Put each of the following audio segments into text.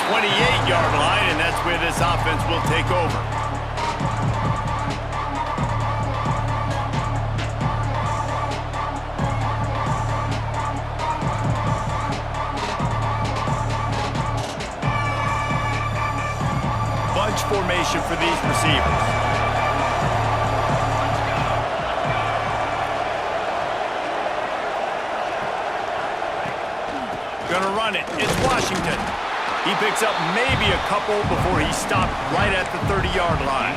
28-yard line, and that's where this offense will take over. Bunch formation for these receivers. Gonna run it. It's Washington. He picks up maybe a couple before he stopped right at the 30-yard line.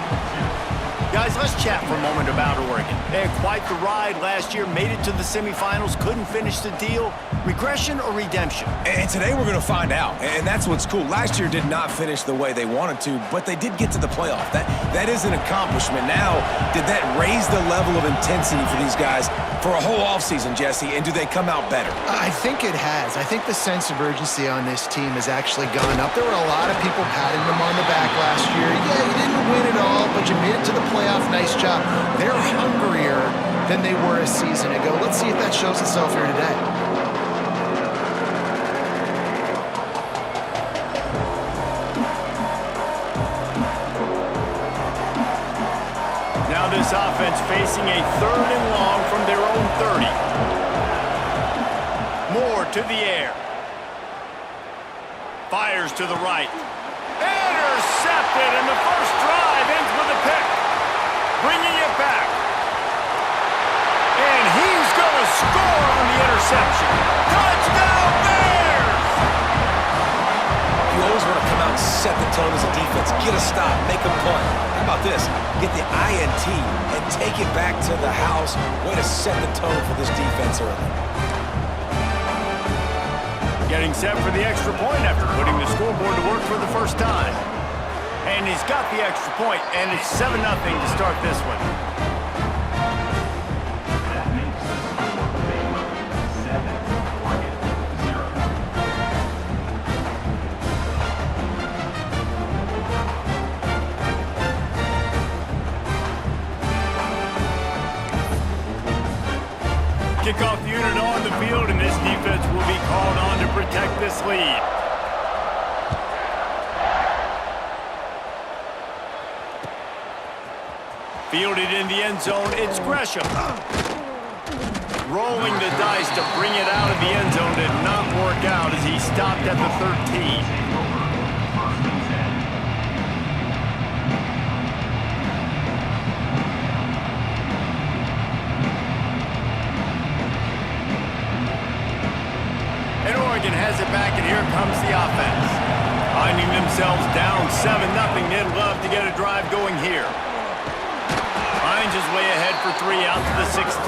Guys, let's chat for a moment about Oregon. They had quite the ride last year, made it to the semifinals, couldn't finish the deal. Regression or redemption? And today we're going to find out, and that's what's cool. Last year did not finish the way they wanted to, but they did get to the playoff. That is an accomplishment. Now, did that raise the level of intensity for these guys for a whole offseason, Jesse, and do they come out better? I think it has. I think the sense of urgency on this team has actually gone up. There were a lot of people patting them on the back last year. Yeah, you didn't win it all, but you made it to the playoff. Nice job. They're hungrier than they were a season ago. Let's see if that shows itself here today. Now this offense facing a 3rd and long from their own 30. Moore to the air. Fires to the right. Intercepted, and the first drive ends with a pick. Bringing it back. And he's going to score on the interception. Touchdown Bears! You always want to come out and set the tone as a defense. Get a stop, make a punt. How about this? Get the INT and take it back to the house. Way to set the tone for this defense early. Getting set for the extra point after putting the scoreboard to work for the first time. And he's got the extra point, and it's 7-0 to start this one. Kickoff unit on the field, and this defense will be called on to protect this lead. Fielded in the end zone, it's Gresham. Rolling the dice to bring it out of the end zone did not work out as he stopped at the 13. And Oregon has it back, and here comes the offense. Finding themselves down 7-0, they'd love to get a drive going here. Finds his way ahead for 3 out to the 16.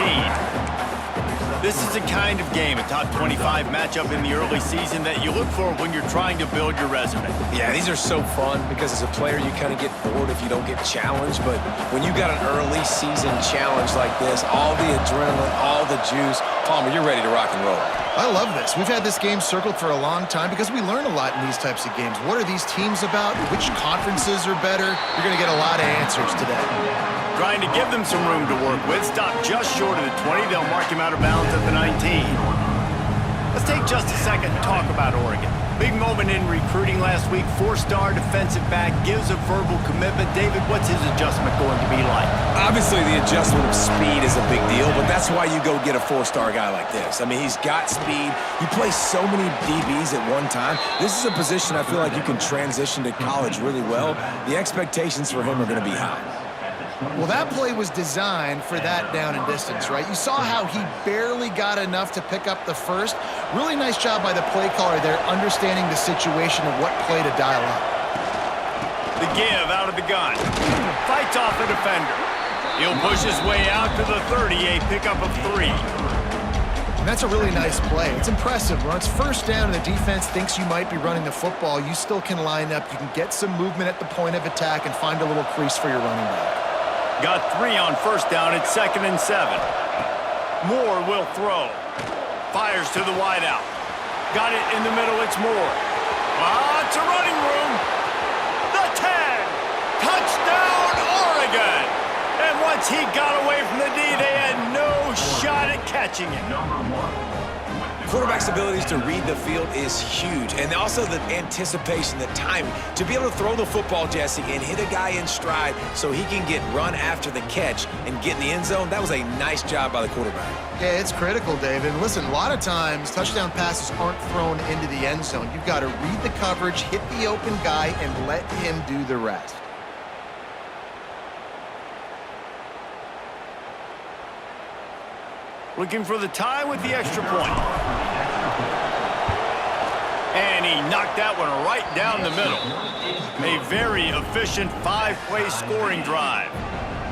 This is the kind of game, a top 25 matchup in the early season, that you look for when you're trying to build your resume. Yeah, these are so fun because as a player you kind of get bored if you don't get challenged, but when you got an early season challenge like this, all the adrenaline, all the juice, Palmer, you're ready to rock and roll. I love this. We've had this game circled for a long time because we learn a lot in these types of games. What are these teams about? Which conferences are better? You're going to get a lot of answers today. Trying to give them some room to work with. Stop just short of the 20. They'll mark him out of bounds at the 19. Let's take just a second and talk about Oregon. Big moment in recruiting last week. 4-star defensive back gives a verbal commitment. David, what's his adjustment going to be like? Obviously, the adjustment of speed is a big deal, but that's why you go get a 4-star guy like this. I mean, he's got speed. He plays so many DBs at one time. This is a position I feel like you can transition to college really well. The expectations for him are going to be high. Well, that play was designed for that down and distance, right? You saw how he barely got enough to pick up the first. Really nice job by the play caller there, understanding the situation and what play to dial up. The give out of the gun. Fights off the defender. He'll push his way out to the 30, a pickup of 3. And that's a really nice play. It's impressive. When it's first down and the defense thinks you might be running the football, you still can line up. You can get some movement at the point of attack and find a little crease for your running back. Got 3 on first down at 2nd and 7. Moore will throw. Fires to the wideout. Got it in the middle, it's Moore. Lots of running room. The 10. Touchdown, Oregon. And once he got away from the D, they had no shot at catching him. quarterback's abilities to read the field is huge. And also the anticipation, the timing. To be able to throw the football, Jesse, and hit a guy in stride so he can get run after the catch and get in the end zone, that was a nice job by the quarterback. Yeah, it's critical, David. And listen, a lot of times touchdown passes aren't thrown into the end zone. You've got to read the coverage, hit the open guy, and let him do the rest. Looking for the tie with the extra point. And he knocked that one right down the middle. A very efficient 5-play scoring drive.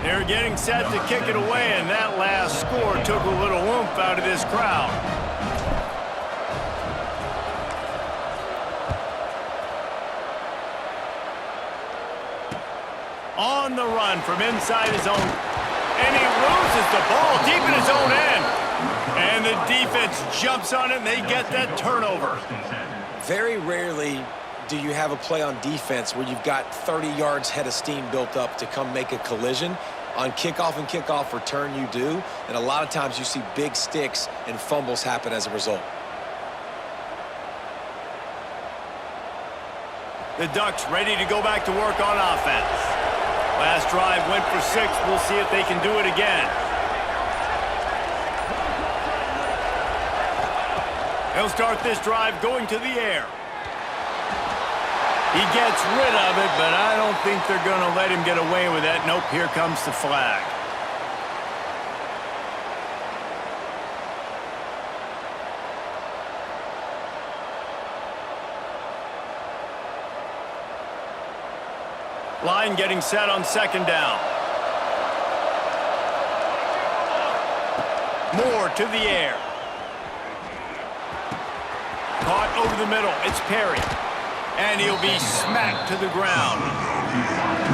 They're getting set to kick it away, and that last score took a little oomph out of this crowd. On the run from inside his own, and he loses the ball deep in his own end. And the defense jumps on it, and they get that turnover. Very rarely do you have a play on defense where you've got 30 yards head of steam built up to come make a collision. On kickoff and kickoff return, you do. And a lot of times you see big sticks and fumbles happen as a result. The Ducks ready to go back to work on offense. Last drive went for 6. We'll see if they can do it again. They'll start this drive going to the air. He gets rid of it, but I don't think they're going to let him get away with that. Nope, here comes the flag. Line getting set on second down. Moore to the air. Caught over the middle. It's Perry. And he'll be smacked to the ground.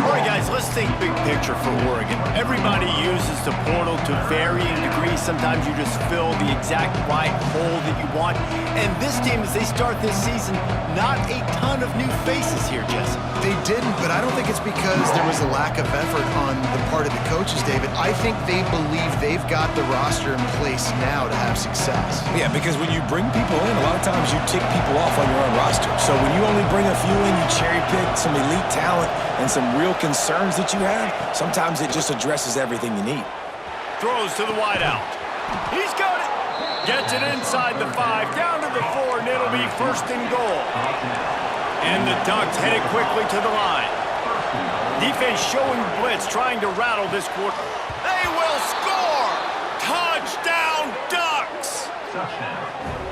All right, guys, let's think big picture for Oregon. Everybody uses the portal to varying degrees. Sometimes you just fill the exact right hole that you want. And this team, as they start this season, not a ton of new faces here, Jesse. They didn't, but I don't think it's because there was a lack of effort on the part of the coaches, David. I think they believe they've got the roster in place now to have success. Yeah, because when you bring people in, a lot of times you tick people off on your own roster. So when you only bring a few in, you cherry pick some elite talent and some real concerns that you have, sometimes it just addresses everything you need. Throws to the wideout. He's got it. Gets it inside the 5, down to the 4, and it'll be first and goal. And the Ducks headed quickly to the line. Defense showing blitz, trying to rattle this quarter. They will score! Touchdown, Ducks!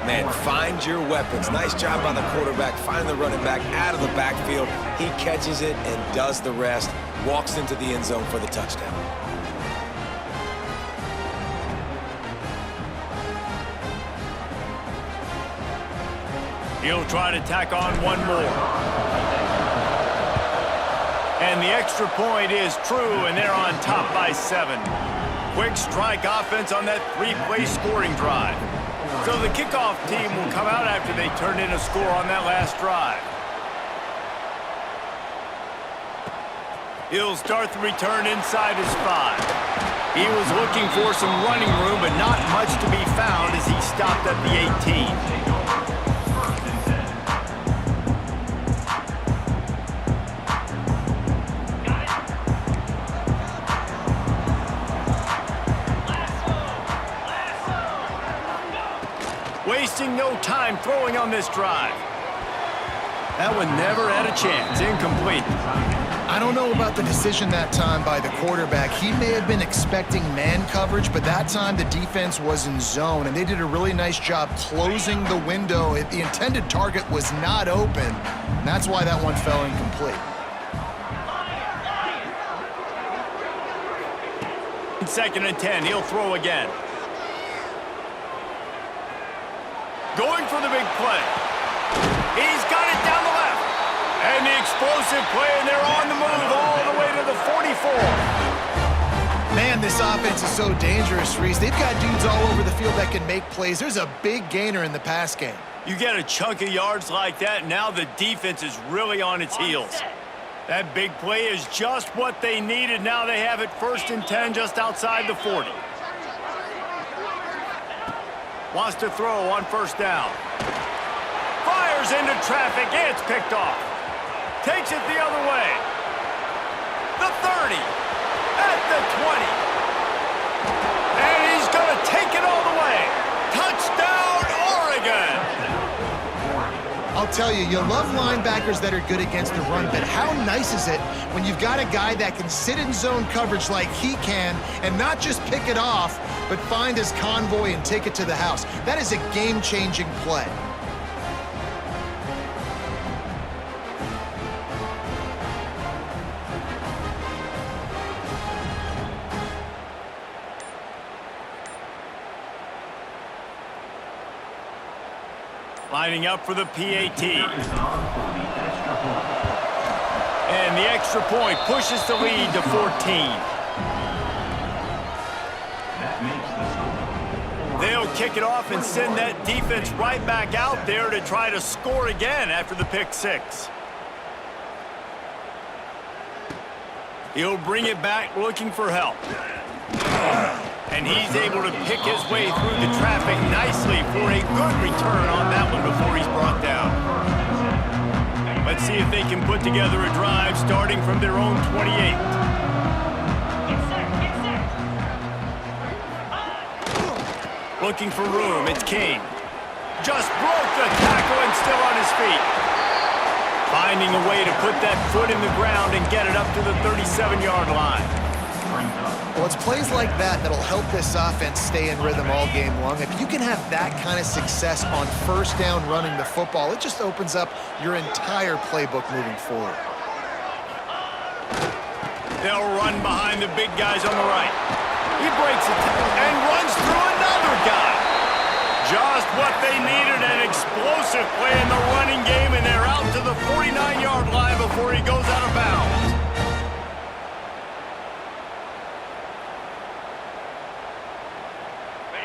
Man, find your weapons. Nice job by the quarterback. Find the running back out of the backfield. He catches it and does the rest. Walks into the end zone for the touchdown. He'll try to tack on one more. And the extra point is true, and they're on top by 7. Quick strike offense on that 3-play scoring drive. So the kickoff team will come out after they turn in a score on that last drive. He'll start the return inside his 5. He was looking for some running room, but not much to be found as he stopped at the 18. Wasting no time throwing on this drive. That one never had a chance. Incomplete. I don't know about the decision that time by the quarterback. He may have been expecting man coverage, but that time the defense was in zone, and they did a really nice job closing the window. The intended target was not open, and that's why that one fell incomplete. Second and 10, he'll throw again. Going for the big play. He's got it down the left. And the explosive play, and they're on the move all the way to the 44. Man, this offense is so dangerous, Reese. They've got dudes all over the field that can make plays. There's a big gainer in the pass game. You get a chunk of yards like that, now the defense is really on its heels. That big play is just what they needed. Now they have it first and 10 just outside the 40. Wants to throw on first down. Fires into traffic. It's picked off. Takes it the other way. The 30. At the 20. And he's going to take it all the way. Touchdown, Oregon. I'll tell you, you love linebackers that are good against the run, but how nice is it when you've got a guy that can sit in zone coverage like he can and not just pick it off, but find his convoy and take it to the house. That is a game-changing play. Lining up for the PAT. And the extra point pushes the lead to 14. They'll kick it off and send that defense right back out there to try to score again after the pick six. He'll bring it back looking for help. And he's able to pick his way through the traffic nicely for a good return on that one before he's brought down. Let's see if they can put together a drive starting from their own 28. Looking for room, it's King. Just broke the tackle and still on his feet. Finding a way to put that foot in the ground and get it up to the 37-yard line. Well, it's plays like that that'll help this offense stay in rhythm all game long. If you can have that kind of success on first down running the football, it just opens up your entire playbook moving forward. They'll run behind the big guys on the right. He breaks it and runs through another guy. Just what they needed, an explosive play in the running game, and they're out to the 49-yard line before he goes out of bounds.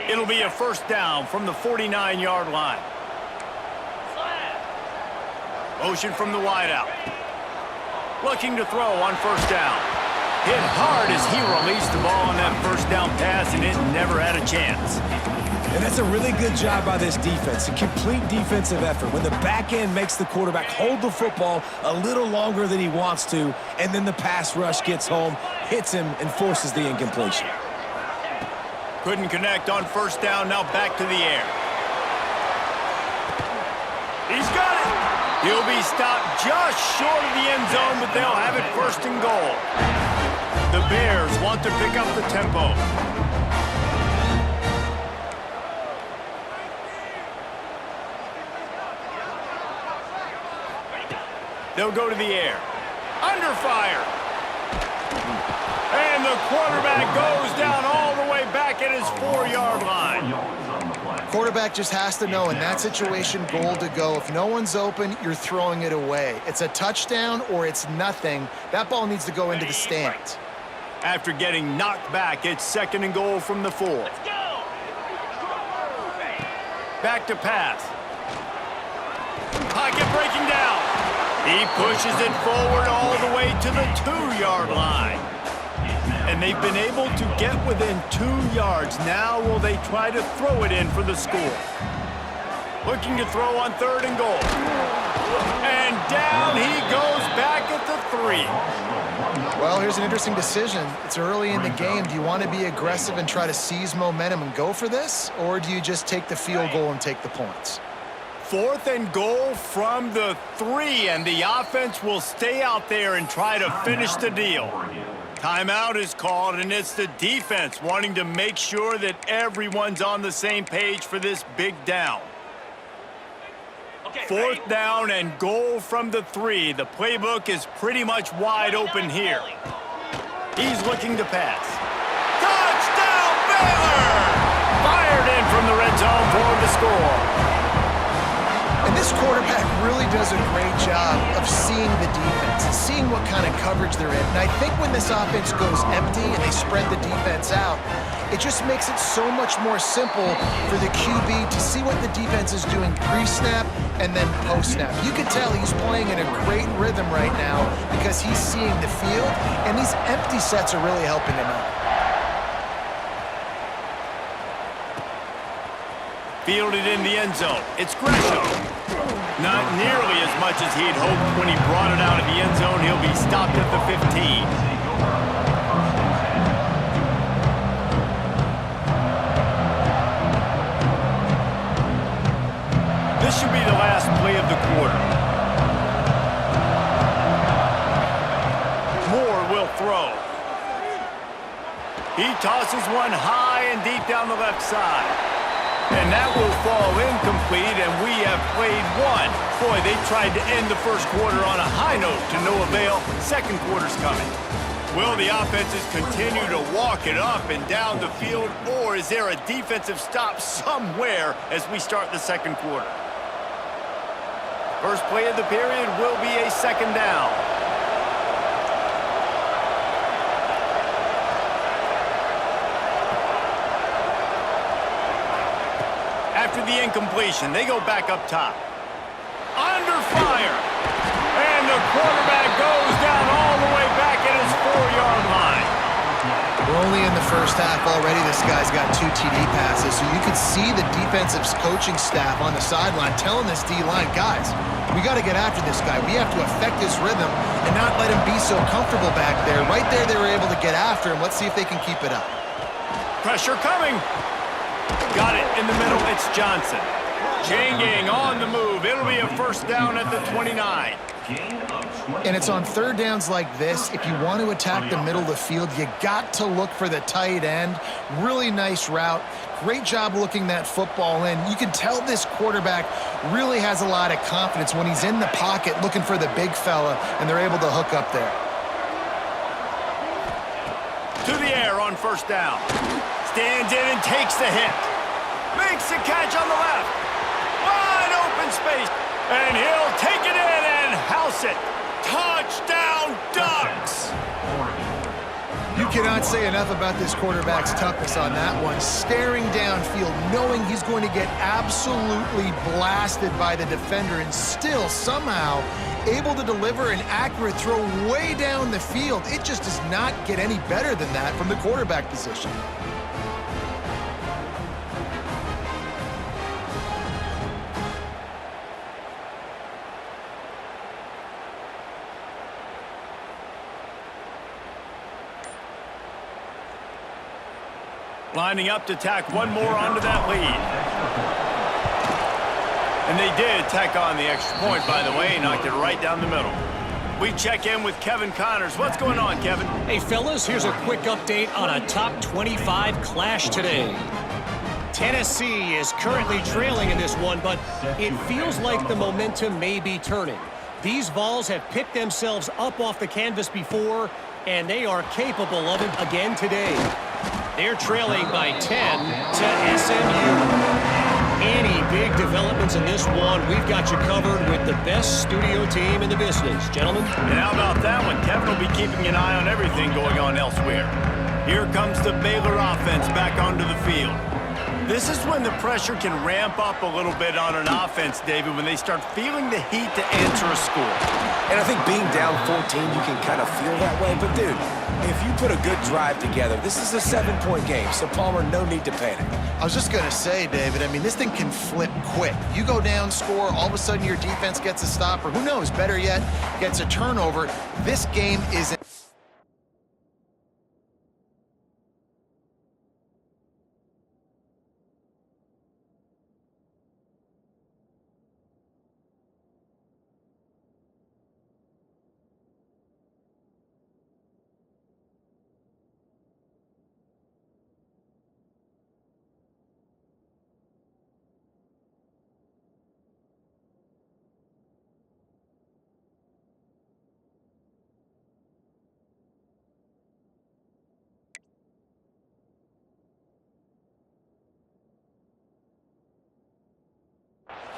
It'll be a first down from the 49-yard line. Motion from the wideout. Looking to throw on first down. Hit hard as he released the ball on that first down pass, and it never had a chance. And that's a really good job by this defense, a complete defensive effort. When the back end makes the quarterback hold the football a little longer than he wants to, and then the pass rush gets home, hits him, and forces the incompletion. Couldn't connect on first down, now back to the air. He's got it! He'll be stopped just short of the end zone, but they'll have it first and goal. The Bears want to pick up the tempo. They'll go to the air. Under fire. And the quarterback goes down all the way back at his 4-yard line. Quarterback just has to know in that situation, goal to go. If no one's open, you're throwing it away. It's a touchdown or it's nothing. That ball needs to go into the stands. After getting knocked back, it's second and goal from the 4. Back to pass. Pocket breaking down. He pushes it forward all the way to the 2-yard line. And they've been able to get within 2 yards. Now will they try to throw it in for the score? Looking to throw on third and goal. And down he goes back at the 3. Well, here's an interesting decision. It's early in the game. Do you want to be aggressive and try to seize momentum and go for this? Or do you just take the field goal and take the points? 4th and goal from the 3, and the offense will stay out there and try to finish the deal. Timeout is called, and it's the defense wanting to make sure that everyone's on the same page for this big down. 4th down and goal from the 3. The playbook is pretty much wide open here. He's looking to pass. Touchdown, Baylor! Fired in from the red zone for the score. And this quarterback really does a great job of seeing the defense and seeing what kind of coverage they're in. And I think when this offense goes empty and they spread the defense out, it just makes it so much more simple for the QB to see what the defense is doing pre-snap and then post-snap. You can tell he's playing in a great rhythm right now because he's seeing the field, and these empty sets are really helping him out. Fielded in the end zone. It's Gresham. Not nearly as much as he'd hoped when he brought it out of the end zone. He'll be stopped at the 15. This should be the last play of the quarter. Moore will throw. He tosses one high and deep down the left side. And that will fall incomplete, and we have played one. Boy, they tried to end the first quarter on a high note to no avail. Second quarter's coming. Will the offenses continue to walk it up and down the field, or is there a defensive stop somewhere as we start the second quarter? First play of the period will be a second down. After the incompletion, they go back up top. Under fire. And the quarterback goes down all the way back at his 4-yard line. We're only in the first half already. This guy's got 2 TD passes, so you could see the defensive coaching staff on the sideline telling this D-line, guys, we got to get after this guy. We have to affect his rhythm and not let him be so comfortable back there. Right there, they were able to get after him. Let's see if they can keep it up. Pressure coming. Got it in the middle. It's Johnson. Chain gang on the move. It'll be a first down at the 29. And it's on third downs like this. If you want to attack the middle of the field, you got to look for the tight end. Really nice route. Great job looking that football in. You can tell this quarterback really has a lot of confidence when he's in the pocket looking for the big fella, and they're able to hook up there. To the air on first down. Stands in and takes the hit. Makes the catch on the left. Wide open space. And he'll take it in and house it. Touchdown, Ducks! You cannot say enough about this quarterback's toughness on that one. Staring downfield, knowing he's going to get absolutely blasted by the defender, and still somehow able to deliver an accurate throw way down the field. It just does not get any better than that from the quarterback position. Lining up to tack one more onto that lead. And they did tack on the extra point, by the way. Knocked it right down the middle. We check in with Kevin Connors. What's going on, Kevin? Hey, fellas, here's a quick update on a top 25 clash today. Tennessee is currently trailing in this one, but it feels like the momentum may be turning. These Vols have picked themselves up off the canvas before, and they are capable of it again today. They're trailing by 10 to SMU. Any big developments in this one, we've got you covered with the best studio team in the business. Gentlemen? And how about that one? Kevin will be keeping an eye on everything going on elsewhere. Here comes the Baylor offense back onto the field. This is when the pressure can ramp up a little bit on an offense, David, when they start feeling the heat to answer a score. And I think being down 14, you can kind of feel that way. But, dude, if you put a good drive together, this is a 7-point game, so, Palmer, no need to panic. I was just going to say, David, I mean, this thing can flip quick. You go down, score, all of a sudden your defense gets a stop, or who knows, better yet, gets a turnover. This game is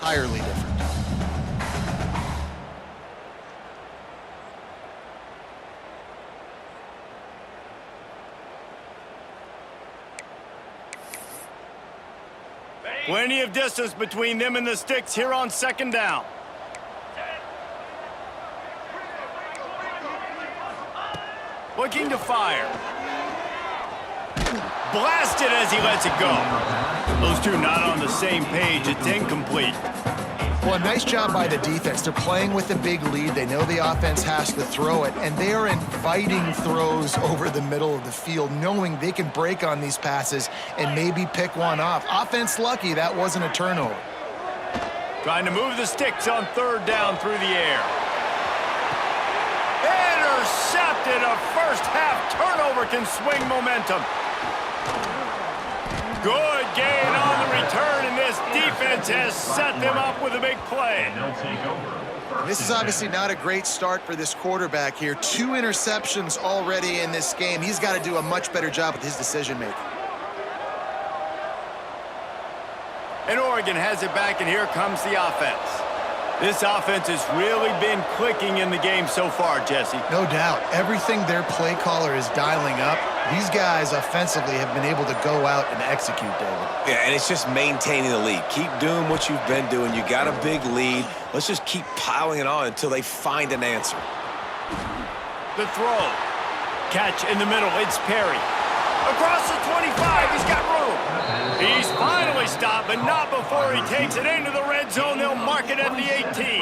entirely different. Plenty of distance between them and the sticks here on second down. Looking to fire. blasted as he lets it go. Those two not on the same page. It's incomplete. Well, nice job by the defense. They're playing with a big lead. They know the offense has to throw it, and they are inviting throws over the middle of the field, knowing they can break on these passes and maybe pick one off. Offense lucky that wasn't a turnover. Trying to move the sticks on third down through the air. Intercepted. A first-half turnover can swing momentum. Good gain on the return, and this defense has set them up with a big play. This is obviously not a great start for this quarterback here. 2 interceptions already in this game. He's got to do a much better job with his decision-making. And Oregon has it back, and here comes the offense. This offense has really been clicking in the game so far, Jesse. No doubt. Everything their play caller is dialing up, these guys offensively have been able to go out and execute, David. Yeah, and it's just maintaining the lead. Keep doing what you've been doing. You got a big lead. Let's just keep piling it on until they find an answer. The throw. Catch in the middle. It's Perry. Across the 25. He's got room. He's finally stopped, but not before he takes it into the red zone. They'll mark it at the 18.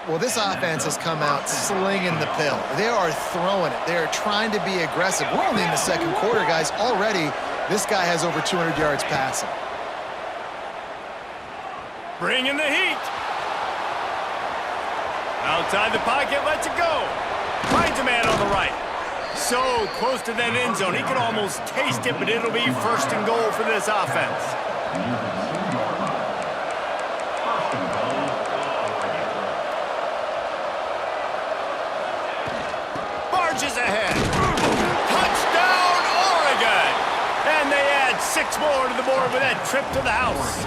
Well, this offense has come out slinging the pill. They are throwing it. They are trying to be aggressive. We're only in the second quarter, guys. Already, this guy has over 200 yards passing. Bringing the heat. Outside the pocket, lets it go. Finds a man on the right. So close to that end zone. He could almost taste it, but it'll be first and goal for this offense. Barges ahead. Touchdown, Oregon! And they add 6 more to the board with that trip to the house.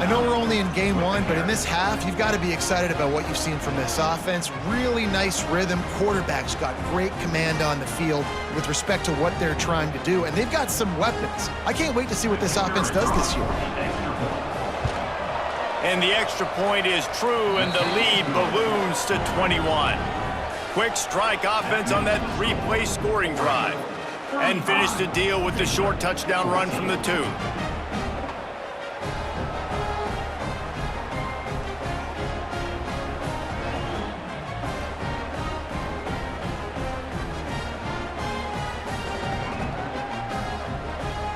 I know we're only in game 1, but in this half, you've got to be excited about what you've seen from this offense. Really nice rhythm. Quarterback's got great command on the field with respect to what they're trying to do, and they've got some weapons. I can't wait to see what this offense does this year. And the extra point is true, and the lead balloons to 21. Quick strike offense on that 3-play scoring drive. And finish the deal with the short touchdown run from the 2.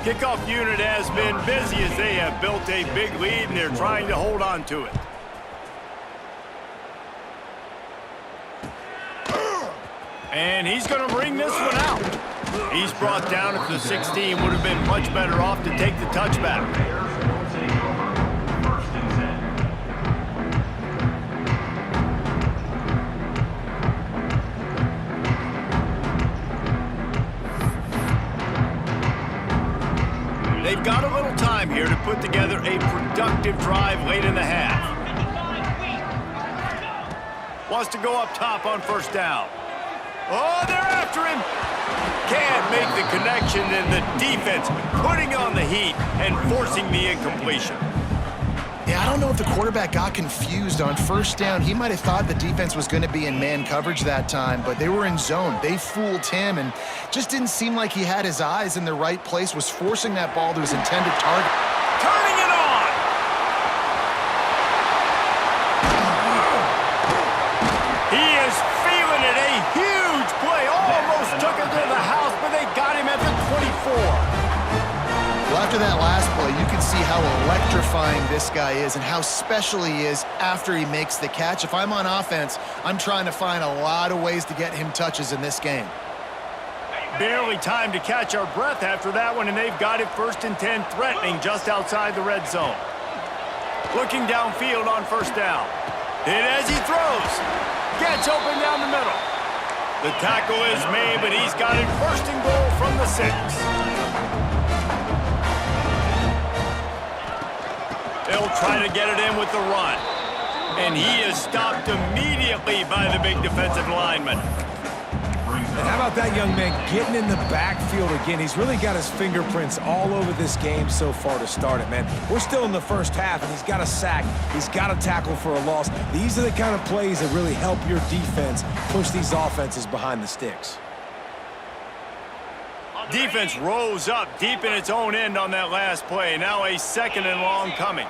Kickoff unit has been busy as they have built a big lead, and they're trying to hold on to it. And he's going to bring this one out. He's brought down at the 16. Would have been much better off to take the touchback. They've got a little time here to put together a productive drive late in the half. Wants to go up top on first down. Oh, they're after him. Can't make the connection, and the defense putting on the heat and forcing the incompletion. Yeah, I don't know if the quarterback got confused on first down. He might have thought the defense was going to be in man coverage that time, but they were in zone. They fooled him and just didn't seem like he had his eyes in the right place, was forcing that ball to his intended target. Turning it on! He is feeling it. A huge play. Almost took it to the house, but they got him at the 24. Well, after that last play, you can see how electrifying this guy is and how special he is after he makes the catch. If I'm on offense, I'm trying to find a lot of ways to get him touches in this game. Barely time to catch our breath after that one, and they've got it 1st and 10, threatening just outside the red zone. Looking downfield on first down. Hit as he throws. Gets open down the middle. The tackle is made, but he's got it 1st and goal from the 6. They'll try to get it in with the run. And he is stopped immediately by the big defensive lineman. And how about that young man getting in the backfield again? He's really got his fingerprints all over this game so far to start it, man. We're still in the first half, and he's got a sack. He's got a tackle for a loss. These are the kind of plays that really help your defense push these offenses behind the sticks. Defense rose up deep in its own end on that last play. Now a 2nd and long coming.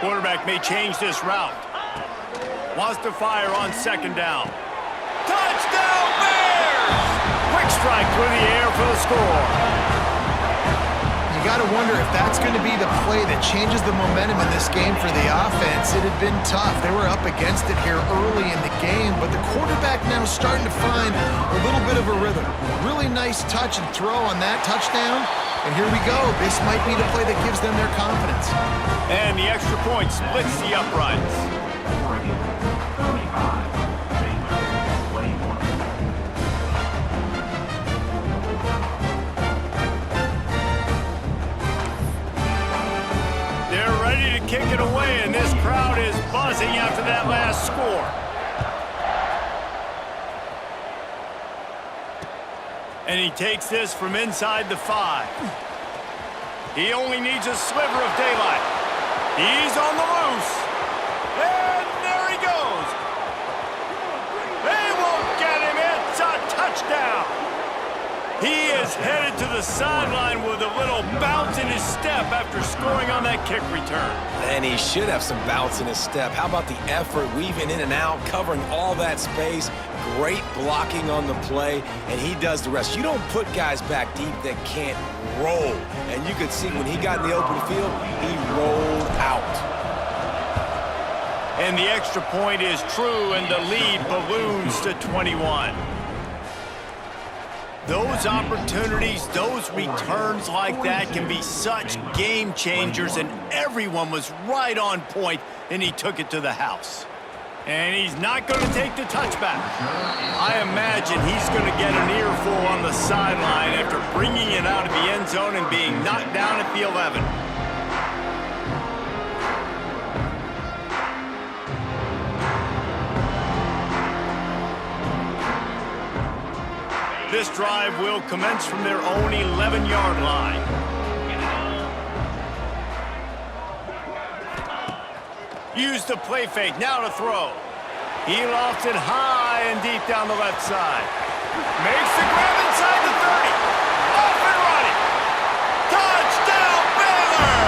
Quarterback may change this route. Wants to fire on 2nd down. Touchdown Bears! Quick strike through the air for the score. You got to wonder if that's going to be the play that changes the momentum in this game for the offense. It had been tough. They were up against it here early in the game, but the quarterback now starting to find a little bit of a rhythm. Really nice touch and throw on that touchdown. And here we go. This might be the play that gives them their confidence. And the extra point splits the uprights. They're ready to kick it away, and this crowd is buzzing after that last score. And he takes this from inside the 5. He only needs a sliver of daylight. He's on the loose. And there he goes. They won't get him. It's a touchdown. He is headed to the sideline with a little bounce in his step after scoring on that kick return. And he should have some bounce in his step. How about the effort, weaving in and out, covering all that space. Great blocking on the play, and he does the rest. You don't put guys back deep that can't roll. And you could see when he got in the open field, he rolled out. And the extra point is true, and the lead balloons to 21. Those opportunities, those returns like that can be such game changers, and everyone was right on point, and he took it to the house. And he's not going to take the touchback. I imagine he's going to get an earful on the sideline after bringing it out of the end zone and being knocked down at the 11. This drive will commence from their own 11-yard line. Use the play fake, now to throw. He lofts it high and deep down the left side. Makes the grab inside the 30. Off and running. Touchdown, Baylor!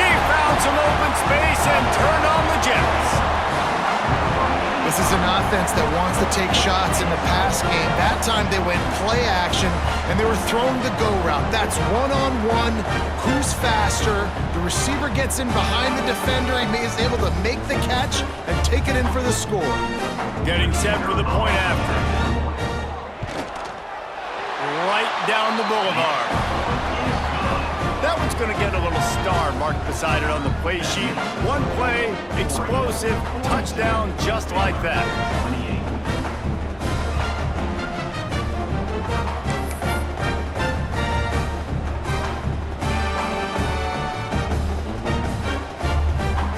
He found some open space and turned on the Jets. This is an offense that wants to take shots in the pass game. That time they went play action, and they were throwing the go route. That's one-on-one. Who's faster? The receiver gets in behind the defender. He is able to make the catch and take it in for the score. Getting set for the point after. Right down the boulevard. That one's going to get a little star marked beside it on the play sheet. One play, explosive, touchdown, just like that.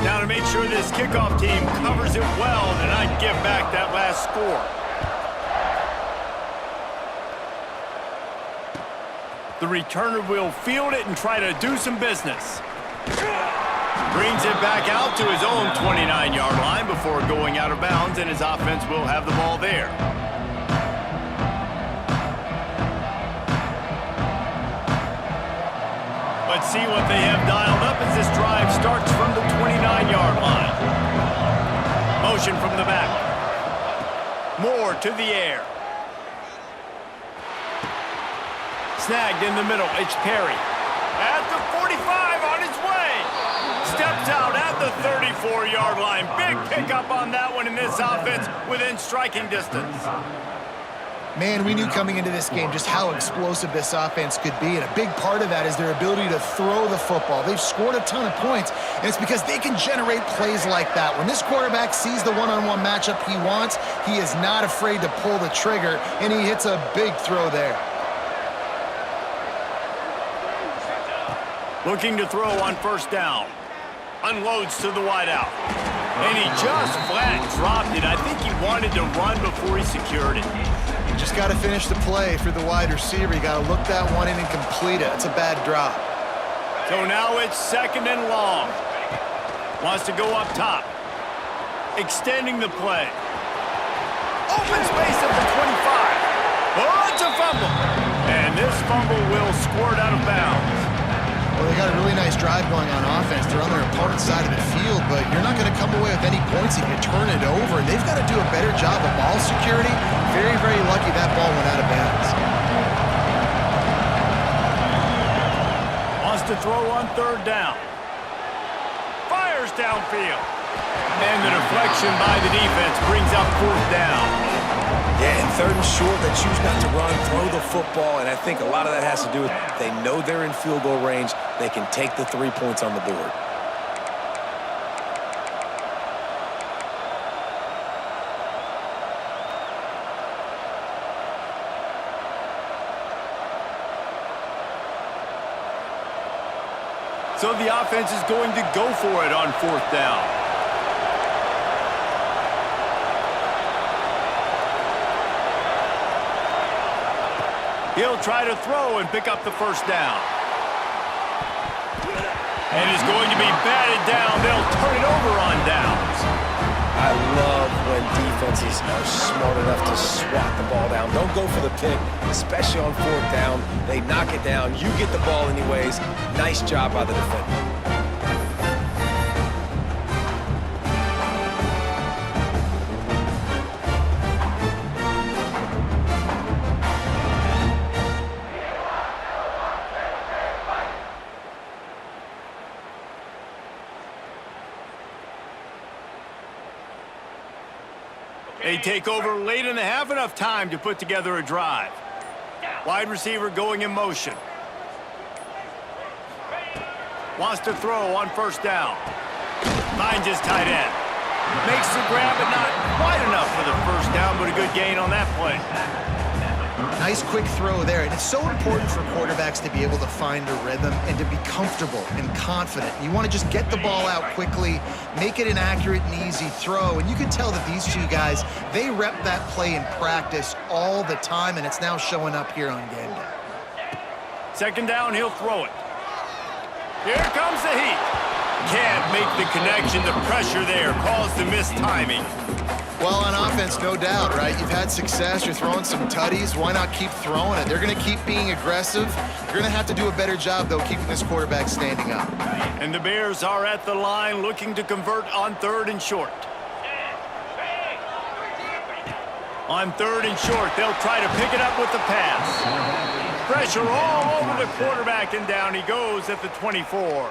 Now to make sure this kickoff team covers it well and not give back that last score. The returner will field it and try to do some business. Brings it back out to his own 29-yard line before going out of bounds, and his offense will have the ball there. Let's see what they have dialed up as this drive starts from the 29-yard line. Motion from the back. Moore to the air. Snagged in the middle, it's Perry. At the 45, on his way. Steps out at the 34-yard line. Big pickup on that one in this offense within striking distance. Man, we knew coming into this game just how explosive this offense could be, and a big part of that is their ability to throw the football. They've scored a ton of points, and it's because they can generate plays like that. When this quarterback sees the one-on-one matchup he wants, he is not afraid to pull the trigger, and he hits a big throw there. Looking to throw on first down. Unloads to the wideout. And he just flat dropped it. I think he wanted to run before he secured it. You just got to finish the play for the wide receiver. You got to look that one in and complete it. It's a bad drop. So now it's 2nd and long. Wants to go up top. Extending the play. Open space at the 25. Oh, it's a fumble. And this fumble will squirt out of bounds. Well, they got a really nice drive going on offense. They're on their opponent's side of the field, but you're not going to come away with any points if you turn it over. And they've got to do a better job of ball security. Very, very lucky that ball went out of bounds. Wants to throw on third down. Fires downfield. And the deflection by the defense brings up fourth down. Yeah, and third and short, they choose not to run, throw the football, and I think a lot of that has to do with they know they're in field goal range. They can take the 3 points on the board. So the offense is going to go for it on fourth down. He'll try to throw and pick up the first down. And he's going to be batted down. They'll turn it over on downs. I love when defenses are smart enough to swat the ball down. Don't go for the pick, especially on fourth down. They knock it down. You get the ball anyways. Nice job by the defender. They take over late in the half, enough time to put together a drive. Wide receiver going in motion. Wants to throw on first down. Finds his tight end. Makes the grab, but not quite enough for the first down, but a good gain on that play. Nice quick throw there, and it's so important for quarterbacks to be able to find a rhythm and to be comfortable and confident. You want to just get the ball out quickly, make it an accurate and easy throw, and you can tell that these two guys, they rep that play in practice all the time, and it's now showing up here on game day. Second down, he'll throw it. Here comes the heat. Can't make the connection. The pressure there caused the missed timing. Well, on offense, no doubt, right? You've had success. You're throwing some tutties. Why not keep throwing it? They're going to keep being aggressive. You're going to have to do a better job, though, keeping this quarterback standing up. And the Bears are at the line looking to convert on third and short. On third and short, they'll try to pick it up with the pass. Pressure all over the quarterback, and down he goes at the 24.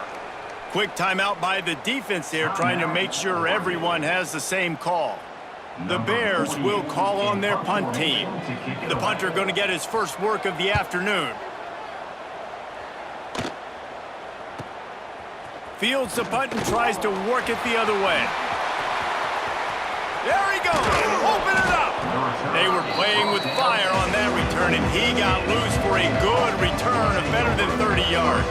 Quick timeout by the defense there, trying to make sure everyone has the same call. The Bears will call on their punt team. The punter going to get his first work of the afternoon. Fields the punt and tries to work it the other way. There he goes. Open it up. They were playing with fire on that return, and he got loose for a good return of better than 30 yards.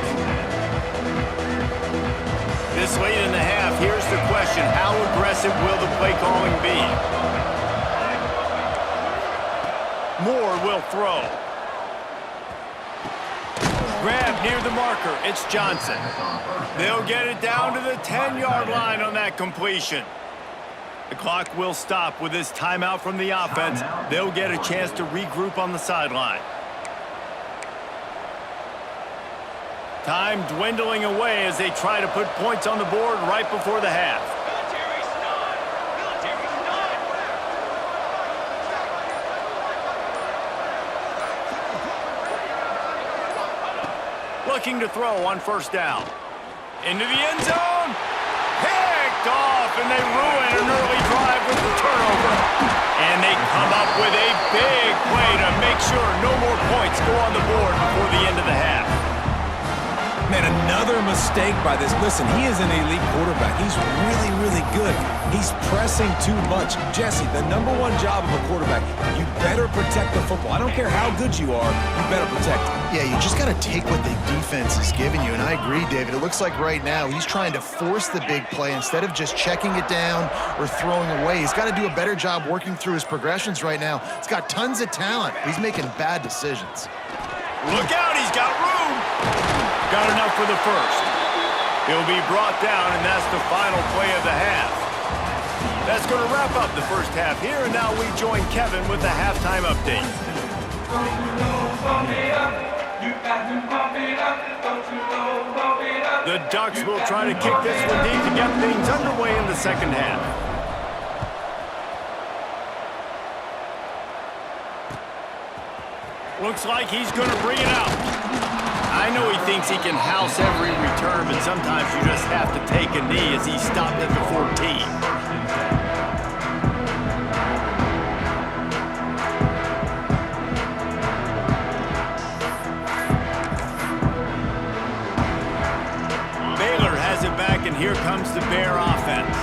This late in the half, here's the question. How aggressive will the play calling be? Moore will throw. Grab near the marker. It's Johnson. They'll get it down to the 10-yard line on that completion. The clock will stop with this timeout from the offense. They'll get a chance to regroup on the sideline. Time dwindling away as they try to put points on the board right before the half. Looking to throw on first down. Into the end zone. Picked off, and they ruin an early drive with the turnover. And they come up with a big play to make sure no more points go on the board before the end of the half. Man, another mistake by this. Listen, he is an elite quarterback. He's really, really good. He's pressing too much. Jesse, the number one job of a quarterback, you better protect the football. I don't care how good you are, you better protect it. Yeah, you just got to take what the defense is giving you, and I agree, David. It looks like right now he's trying to force the big play instead of just checking it down or throwing away. He's got to do a better job working through his progressions right now. He's got tons of talent. He's making bad decisions. Look out, he's got room. Got enough for the first. He'll be brought down, and that's the final play of the half. That's going to wrap up the first half here, and now we join Kevin with the halftime update. The Ducks will try to kick this one deep to get things underway in the second half. Looks like he's going to bring it out. I know he thinks he can house every return, but sometimes you just have to take a knee as he stopped at the 14. And here comes the Bear offense.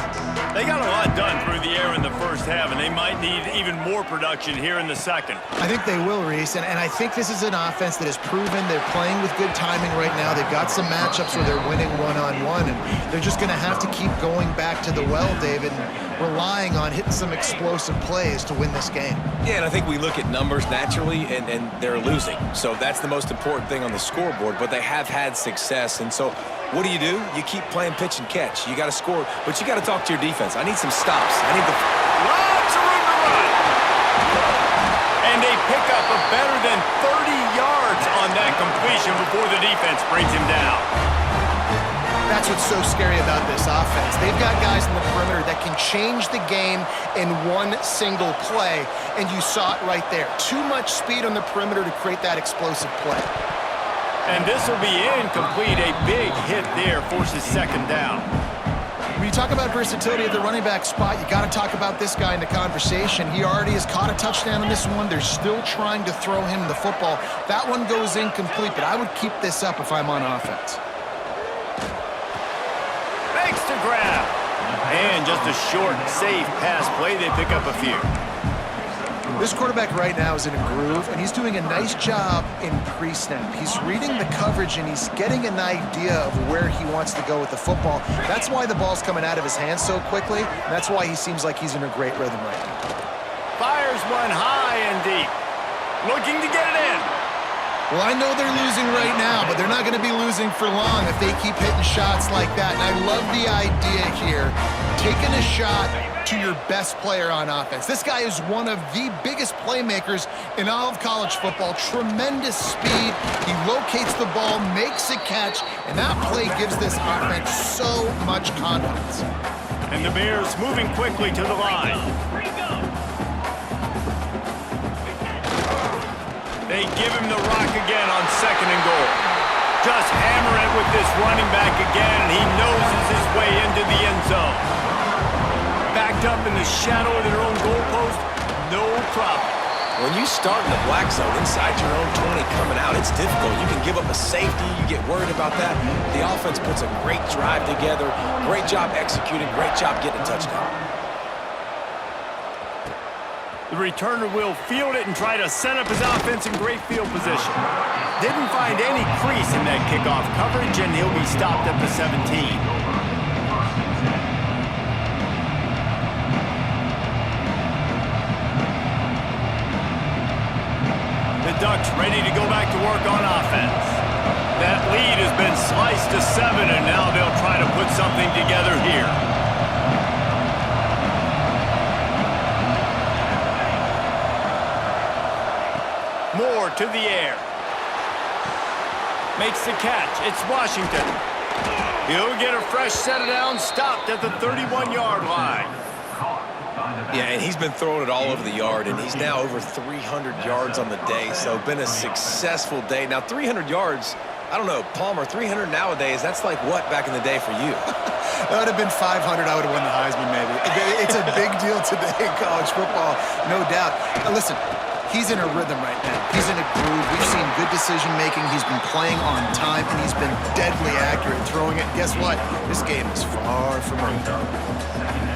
They got a lot done through the air in the first half, and they might need even more production here in the second. I think they will, Reese, and I think this is an offense that has proven they're playing with good timing right now. They've got some matchups where they're winning one-on-one, and they're just going to have to keep going back to the well, David, and relying on hitting some explosive plays to win this game. Yeah, and I think we look at numbers naturally, and they're losing. So that's the most important thing on the scoreboard, but they have had success, and so what do? You keep playing pitch and catch. You got to score, but you got to talk to your defense. I need some stops. I need the... Lots of room to run. And they pick up a better than 30 yards on that completion before the defense brings him down. That's what's so scary about this offense. They've got guys in the perimeter that can change the game in one single play, and you saw it right there. Too much speed on the perimeter to create that explosive play. And this will be incomplete. A big hit there forces second down. When you talk about versatility at the running back spot, you got to talk about this guy in the conversation. He already has caught a touchdown on this one. They're still trying to throw him the football. That one goes incomplete, but I would keep this up if I'm on offense. Thanks to grab. And just a short, safe pass play. They pick up a few. This quarterback right now is in a groove, and he's doing a nice job in pre-snap. He's reading the coverage, and he's getting an idea of where he wants to go with the football. That's why the ball's coming out of his hands so quickly. And that's why he seems like he's in a great rhythm right now. Fires one high and deep. Looking to get it in. Well, I know they're losing right now, but they're not going to be losing for long if they keep hitting shots like that. And I love the idea here, taking a shot to your best player on offense. This guy is one of the biggest playmakers in all of college football. Tremendous speed. He locates the ball, makes a catch, and that play gives this offense so much confidence. And the Bears moving quickly to the line. They give him the rock again on second and goal. Just hammer it with this running back again, and he noses his way into the end zone. Backed up in the shadow of their own goalpost, no problem. When you start in the black zone inside your own 20 coming out, it's difficult. You can give up a safety. You get worried about that. The offense puts a great drive together. Great job executing. Great job getting a touchdown. The returner will field it and try to set up his offense in great field position. Didn't find any crease in that kickoff coverage, and he'll be stopped at the 17. The Ducks ready to go back to work on offense. That lead has been sliced to 7, and now they'll try to put something together here. Moore to the air. Makes the catch. It's Washington. He'll get a fresh set of downs, stopped at the 31-yard line. Yeah, and he's been throwing it all over the yard, and he's now over 300 yards on the day, so been a successful day. Now, 300 yards, I don't know, Palmer, 300 nowadays, that's like what back in the day for you? That would have been 500. I would have won the Heisman, maybe. It's a big deal today in college football, no doubt. Now, listen, he's in a rhythm right now. He's in a groove. We've seen good decision-making. He's been playing on time, and he's been deadly accurate throwing it. Guess what? This game is far from over.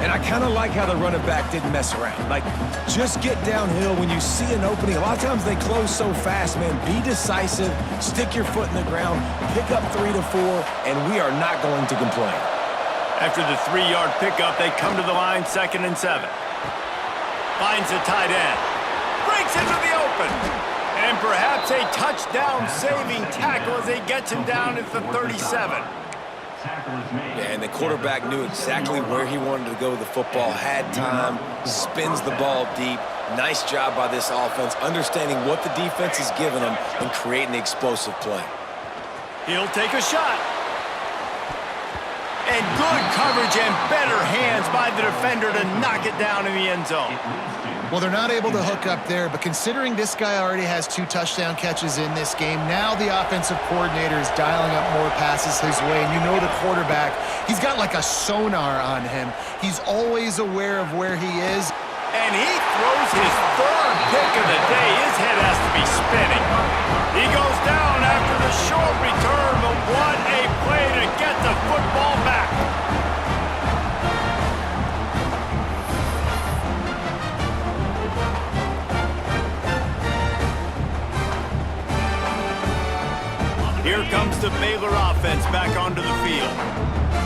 And I kind of like how the running back didn't mess around. Like, just get downhill when you see an opening. A lot of times they close so fast, man. Be decisive, stick your foot in the ground, pick up 3 to 4, and we are not going to complain. After the 3-yard pickup, they come to the line, 2nd and 7. Finds a tight end. Breaks into the open. And perhaps a touchdown-saving tackle as he gets him down at the 37. Yeah, and the quarterback knew exactly where he wanted to go with the football, had time, spins the ball deep. Nice job by this offense, understanding what the defense is giving them and creating the explosive play. He'll take a shot. And good coverage and better hands by the defender to knock it down in the end zone. Well, they're not able to hook up there, but considering this guy already has 2 touchdown catches in this game, now the offensive coordinator is dialing up more passes his way, and you know the quarterback, he's got like a sonar on him. He's always aware of where he is. And he throws his 3rd pick of the day. His head has to be spinning. He goes down after the short return, but what a play to get the football back. Here comes the Baylor offense back onto the field.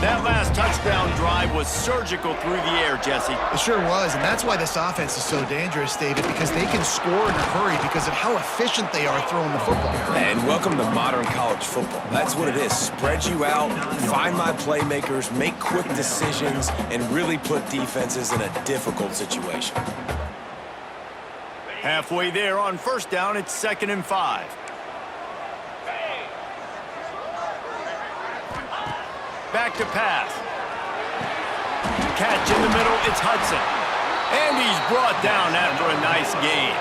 That last touchdown drive was surgical through the air, Jesse. It sure was, and that's why this offense is so dangerous, David, because they can score in a hurry because of how efficient they are throwing the football. And welcome to modern college football. That's what it is. Spread you out, find my playmakers, make quick decisions, and really put defenses in a difficult situation. Halfway there on first down, it's 2nd and 5. Back to pass. Catch in the middle, it's Hudson. And he's brought down after a nice gain.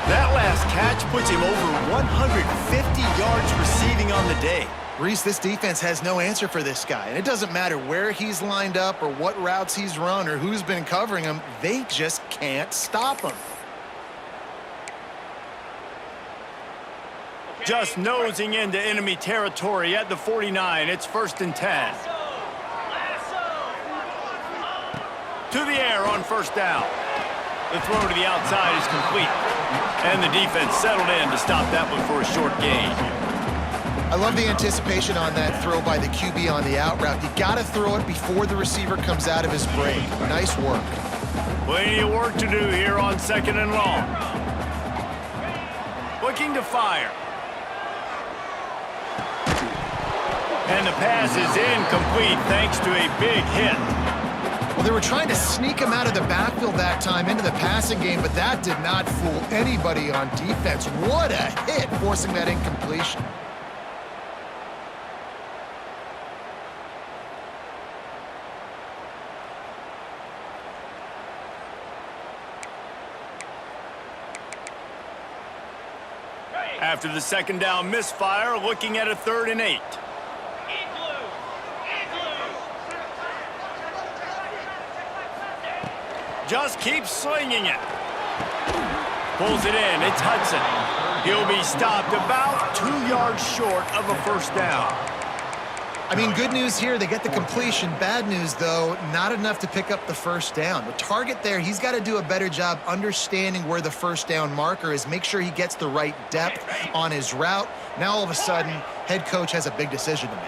That last catch puts him over 150 yards receiving on the day. Reese, this defense has no answer for this guy. And it doesn't matter where he's lined up or what routes he's run or who's been covering him. They just can't stop him. Just nosing into enemy territory at the 49. It's 1st and 10. To the air on first down. The throw to the outside is complete. And the defense settled in to stop that one for a short gain. I love the anticipation on that throw by the QB on the out route. You got to throw it before the receiver comes out of his break. Nice work. Plenty of work to do here on 2nd and long. Looking to fire. And the pass is incomplete thanks to a big hit. Well, they were trying to sneak him out of the backfield that time into the passing game, but that did not fool anybody on defense. What a hit, forcing that incompletion. After the 2nd down misfire, looking at a 3rd and 8. Just keeps slinging it. Pulls it in. It's Hudson. He'll be stopped about 2 yards short of a first down. I mean, good news here, they get the completion. Bad news, though, not enough to pick up the first down. The target there, he's got to do a better job understanding where the first down marker is, make sure he gets the right depth on his route. Now, all of a sudden, head coach has a big decision to make.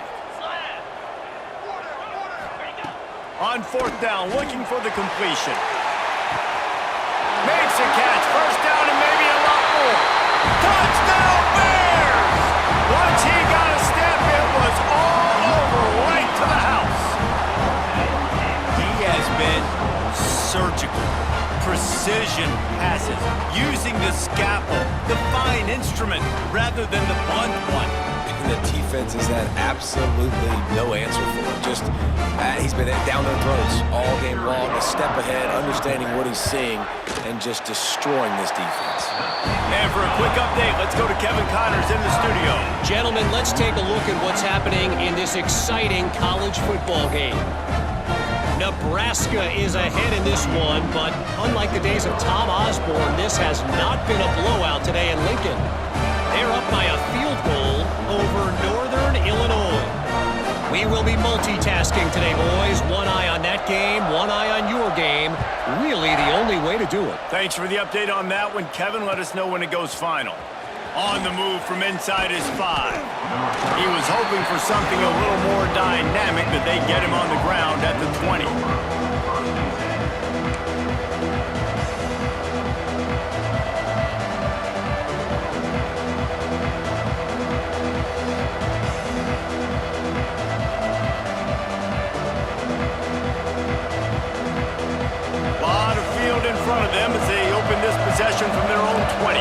On 4th down, looking for the completion. Makes a catch, first down and maybe a lot more. Touchdown Bears! Once he got a step, it was all over, right to the house. He has been surgical, precision passes, using the scalpel, the fine instrument, rather than the blunt one. And the defense has had absolutely no answer for him. Just, he's been down their throats all game long, a step ahead, understanding what he's seeing, and just destroying this defense. And for a quick update, let's go to Kevin Connors in the studio. Gentlemen, let's take a look at what's happening in this exciting college football game. Nebraska is ahead in this one, but unlike the days of Tom Osborne, this has not been a blowout today in Lincoln. They're up by a field goal over Northern Illinois. We will be multitasking today, boys. One eye on that game, one eye on your game. Really the only way to do it. Thanks for the update on that one, Kevin. Let us know when it goes final. On the move from inside his 5. He was hoping for something a little more dynamic, but they get him on the ground at the 20. possession from their own 20.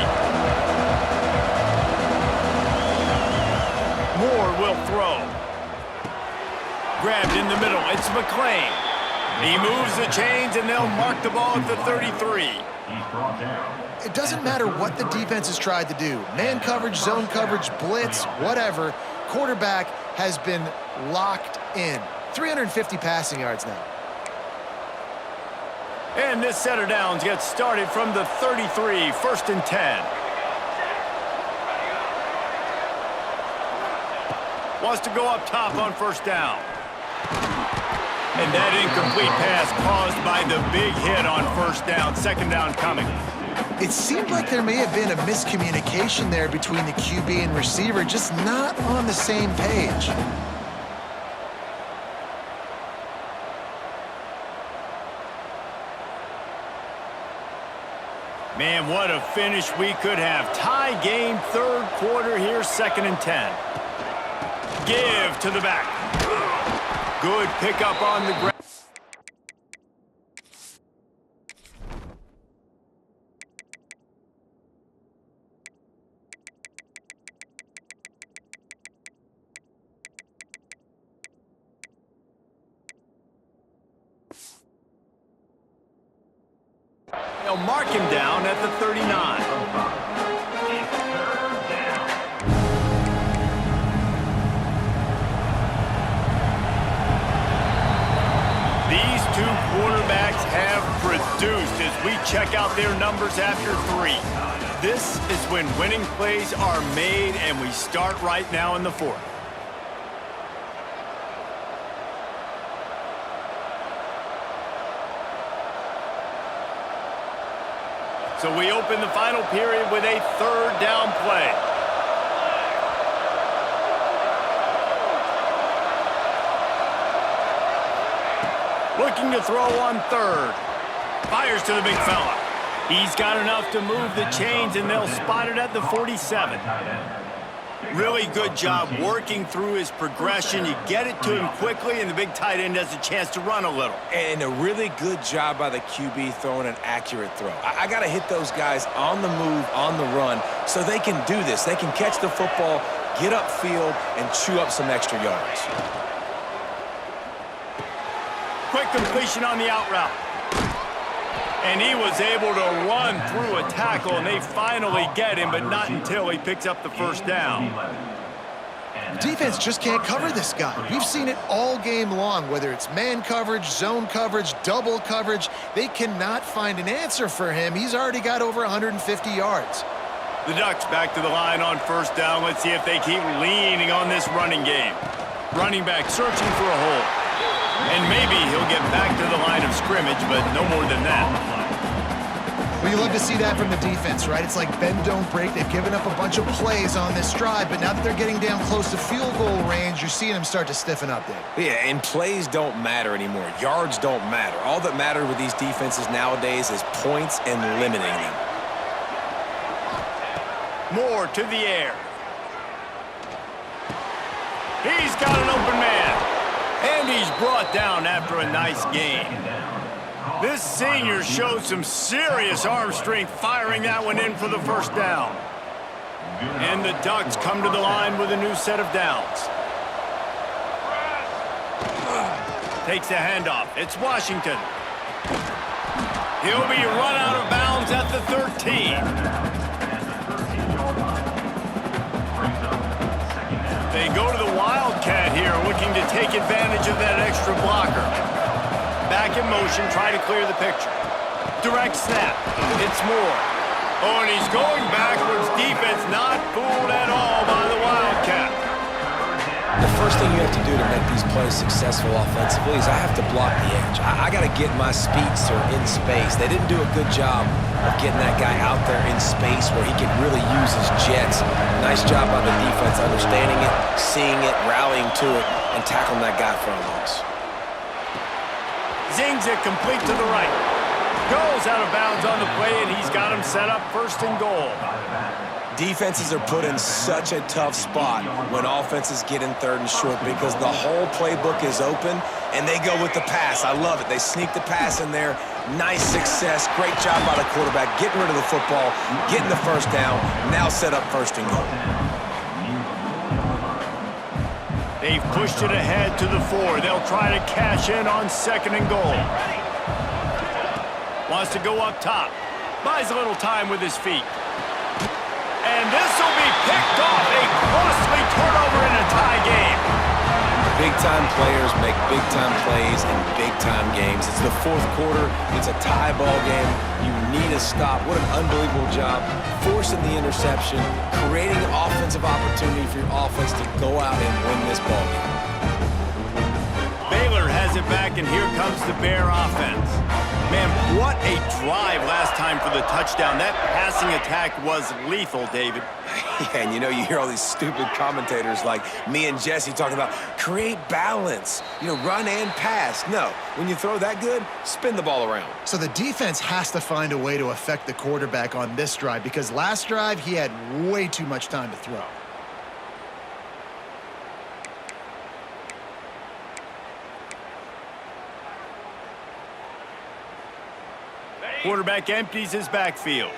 Moore will throw. Grabbed in the middle. It's McClain. He moves the chains, and they'll mark the ball at the 33. It doesn't matter what the defense has tried to do. Man coverage, zone coverage, blitz, whatever. Quarterback has been locked in. 350 passing yards now. And this set of downs gets started from the 33, 1st and 10. Wants to go up top on 1st down. And that incomplete pass caused by the big hit on 1st down. 2nd down coming. It seemed like there may have been a miscommunication there between the QB and receiver, just not on the same page. Man, what a finish we could have. Tie game, 3rd quarter here, 2nd and 10. Give to the back. Good pickup on the ground. They'll mark him down at the 39. These two quarterbacks have produced as we check out their numbers after 3. This is when winning plays are made, and we start right now in the 4th. So we open the final period with a 3rd down play. Looking to throw on 3rd. Fires to the big fella. He's got enough to move the chains, and they'll spot it at the 47. Really good job working through his progression. You get it to him quickly, and the big tight end has a chance to run a little. And a really good job by the QB throwing an accurate throw. I got to hit those guys on the move, on the run, so they can do this. They can catch the football, get upfield, and chew up some extra yards. Quick completion on the out route. And he was able to run through a tackle, and they finally get him, but not until he picks up the 1st down. Defense just can't cover this guy. We've seen it all game long, whether it's man coverage, zone coverage, double coverage. They cannot find an answer for him. He's already got over 150 yards. The Ducks back to the line on 1st down. Let's see if they keep leaning on this running game. Running back searching for a hole. And maybe he'll get back to the line of scrimmage, but no more than that. Well, you love to see that from the defense, right? It's like bend, don't break. They've given up a bunch of plays on this drive, but now that they're getting down close to field goal range, you're seeing them start to stiffen up there. Yeah, and plays don't matter anymore. Yards don't matter. All that matters with these defenses nowadays is points and limiting them. Moore to the air. He's got an open man. And he's brought down after a nice gain. This senior showed some serious arm strength firing that one in for the 1st down. And the Ducks come to the line with a new set of downs. Takes the handoff. It's Washington. He'll be run out of bounds at the 13. They go to the Wildcat here, looking to take advantage of that extra blocker. Back in motion, try to clear the picture. Direct snap. It's Moore. Oh, and he's going backwards. Defense not fooled at all by the Wildcat. The first thing you have to do to make these plays successful offensively is I have to block the edge. I got to get my speedster in space. They didn't do a good job of getting that guy out there in space where he could really use his jets. Nice job by the defense understanding it, seeing it, rallying to it, and tackling that guy for a loss. Zings it complete to the right. Goes out of bounds on the play, and he's got him set up 1st and goal. Defenses are put in such a tough spot when offenses get in 3rd and short because the whole playbook is open and they go with the pass. I love it. They sneak the pass in there. Nice success. Great job by the quarterback getting rid of the football, getting the first down, now set up first and goal. They've pushed it ahead to the 4. They'll try to cash in on 2nd and goal. Wants to go up top. Buys a little time with his feet. And this will be picked off. A costly turnover in a tie game. Big-time players make big-time plays in big-time games. It's the 4th quarter. It's a tie ball game. You need a stop. What an unbelievable job forcing the interception, creating offensive opportunity for your offense to go out and win this ball game. Baylor has it back, and here comes the Bear offense. Man, what a drive last time for the touchdown. That passing attack was lethal, David. Yeah, and you hear all these stupid commentators like me and Jesse talking about create balance, run and pass. No, when you throw that good, spin the ball around. So the defense has to find a way to affect the quarterback on this drive because last drive he had way too much time to throw. Quarterback empties his backfield.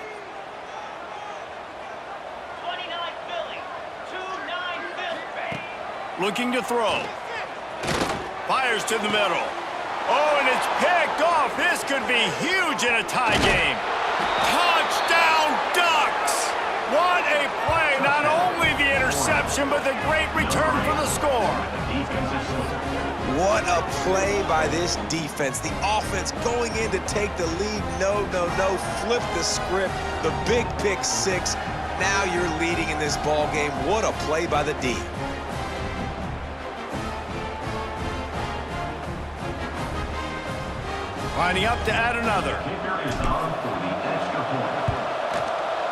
29 Philly, 2-9 Philly. Looking to throw. Fires to the middle. Oh, and it's picked off. This could be huge in a tie game. Touchdown Ducks! What a play. Not only the interception, but the great return for the score. What a play by this defense. The offense going in to take the lead. No. Flip the script. The big pick 6. Now you're leading in this ball game. What a play by the D. Lining up to add another.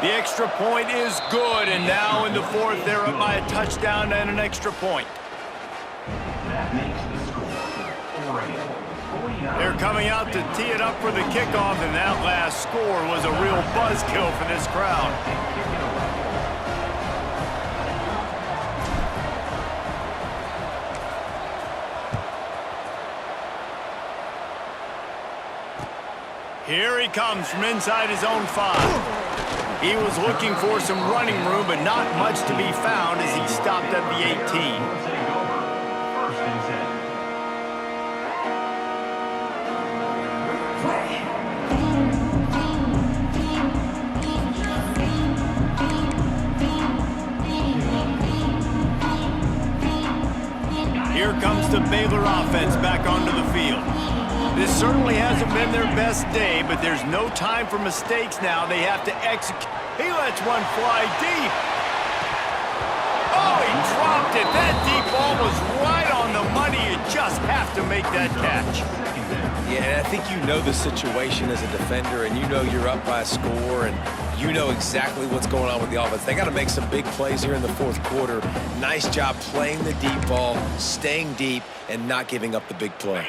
The extra point is good, and now in the 4th, they're up by a touchdown and an extra point. They're coming out to tee it up for the kickoff, and that last score was a real buzzkill for this crowd. Here he comes from inside his own 5. He was looking for some running room, but not much to be found as he stopped at the 18. Here comes the Baylor offense back onto the field. This certainly hasn't been their best day, but there's no time for mistakes now. They have to execute. He lets one fly deep. Oh, he dropped it. That deep ball was right on the money. You just have to make that catch. Yeah, and I think you know the situation as a defender, and you know you're up by a score, and you know exactly what's going on with the offense. They got to make some big plays here in the 4th quarter. Nice job playing the deep ball, staying deep, and not giving up the big play.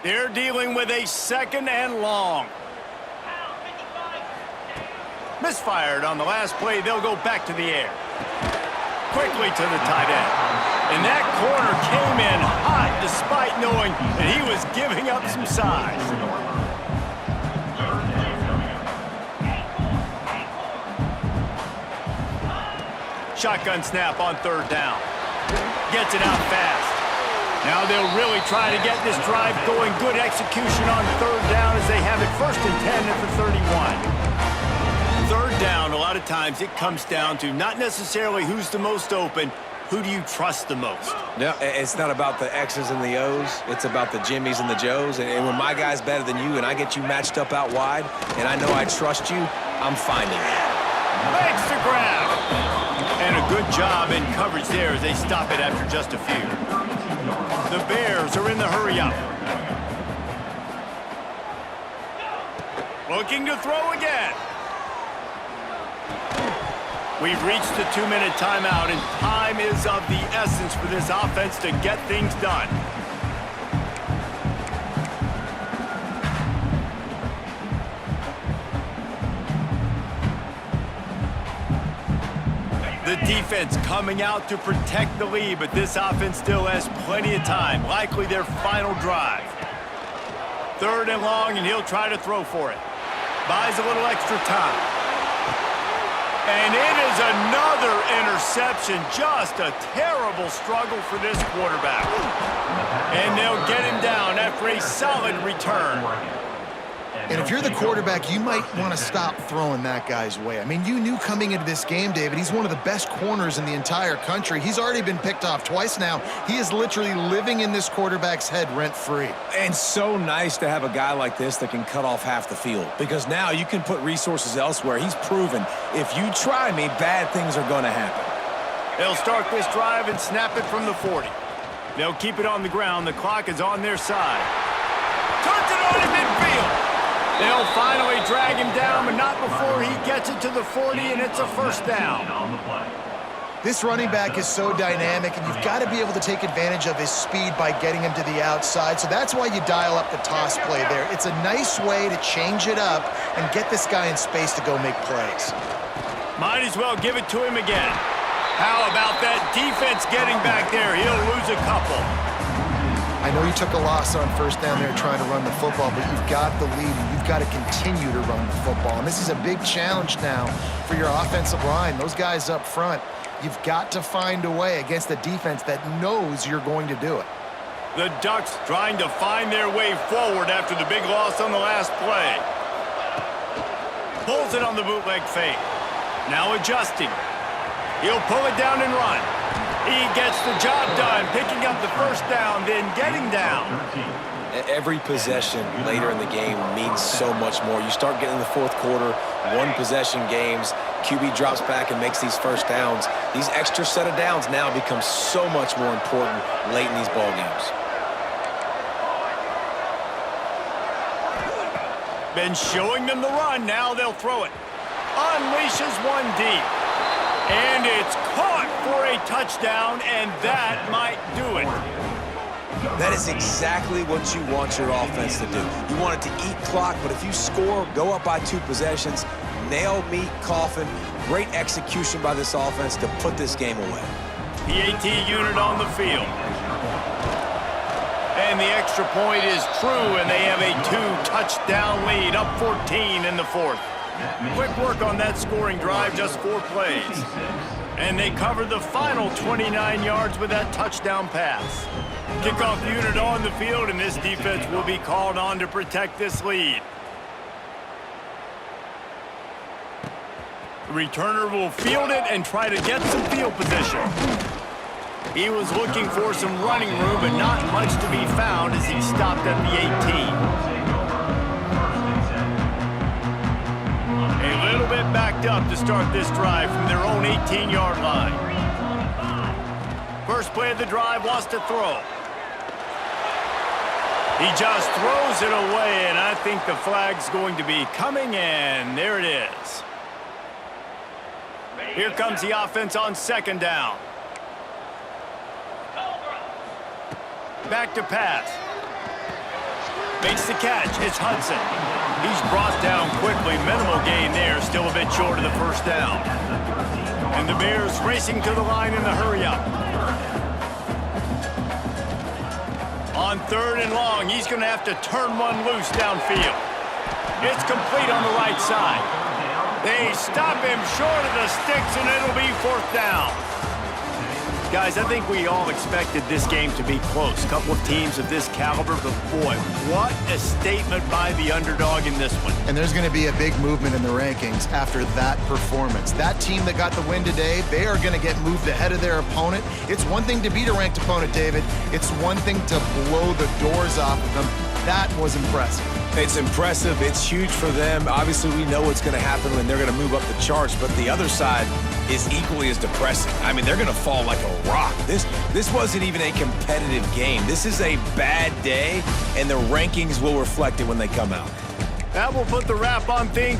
They're dealing with a 2nd and long. Misfired on the last play. They'll go back to the air. Quickly to the tight end. And that corner came in hot despite knowing that he was giving up some size. Shotgun snap on 3rd down. Gets it out fast. Now they'll really try to get this drive going. Good execution on 3rd down as they have it 1st and 10 at the 31. 3rd down, a lot of times it comes down to not necessarily who's the most open, who do you trust the most? No, it's not about the X's and the O's. It's about the Jimmys and the Joes. And when my guy's better than you and I get you matched up out wide and I know I trust you, I'm finding it. Makes the grab. And a good job in coverage there as they stop it after just a few. The Bears are in the hurry-up. Looking to throw again. We've reached the 2-minute timeout, and time is of the essence for this offense to get things done. The The defense coming out to protect the lead, but this offense still has plenty of time, likely their final drive. 3rd and long, and he'll try to throw for it. Buys a little extra time. And it is another interception. Just a terrible struggle for this quarterback. And they'll get him down after a solid return. And if you're the quarterback, you might want to stop throwing that guy's way. I mean, you knew coming into this game, David, he's one of the best corners in the entire country. He's already been picked off twice now. He is literally living in this quarterback's head rent-free. And so nice to have a guy like this that can cut off half the field, because now you can put resources elsewhere. He's proven if you try me, bad things are going to happen. They'll start this drive and snap it from the 40. They'll keep it on the ground. The clock is on their side. Turns it on in midfield. They'll finally drag him down, but not before he gets it to the 40, and it's a first down. This running back is so dynamic, and you've got to be able to take advantage of his speed by getting him to the outside. So that's why you dial up the toss play there. It's a nice way to change it up and get this guy in space to go make plays. Might as well give it to him again. How about that defense getting back there? He'll lose a couple. I know you took a loss on 1st down there trying to run the football, but you've got the lead, and you've got to continue to run the football. And this is a big challenge now for your offensive line. Those guys up front, you've got to find a way against a defense that knows you're going to do it. The Ducks trying to find their way forward after the big loss on the last play. Pulls it on the bootleg fake. Now adjusting. He'll pull it down and run. He gets the job done, picking up the first down, then getting down. Every possession later in the game means so much more. You start getting in the 4th quarter, 1-possession games, QB drops back and makes these first downs. These extra set of downs now become so much more important late in these ball games. Been showing them the run, now they'll throw it. Unleashes one deep. And it's caught for a touchdown, and that might do it. That is exactly what you want your offense to do. You want it to eat clock, but if you score, go up by 2 possessions, nail, meet, coffin. Great execution by this offense to put this game away. PAT unit on the field. And the extra point is true, and they have a 2-touchdown lead, up 14 in the 4th. Quick work on that scoring drive, just 4 plays. And they covered the final 29 yards with that touchdown pass. Kickoff unit on the field, and this defense will be called on to protect this lead. The returner will field it and try to get some field position. He was looking for some running room, but not much to be found as he stopped at the 18. A little bit backed up to start this drive from their own 18-yard line. First play of the drive, wants to throw. He just throws it away, and I think the flag's going to be coming, and there it is. Here comes the offense on 2nd down. Back to pass. Makes the catch. It's Hudson. He's brought down quickly. Minimal gain there. Still a bit short of the first down. And the Bears racing to the line in the hurry-up. On 3rd and long, he's going to have to turn one loose downfield. It's complete on the right side. They stop him short of the sticks, and it'll be 4th down. Guys, I think we all expected this game to be close. A couple of teams of this caliber, but boy, what a statement by the underdog in this one. And there's going to be a big movement in the rankings after that performance. That team that got the win today, they are going to get moved ahead of their opponent. It's one thing to beat a ranked opponent, David. It's one thing to blow the doors off of them. That was impressive. It's impressive. It's huge for them. Obviously, we know what's going to happen when they're going to move up the charts, but the other side is equally as depressing. I mean, they're going to fall like a rock. This wasn't even a competitive game. This is a bad day, and the rankings will reflect it when they come out. That will put the wrap on things.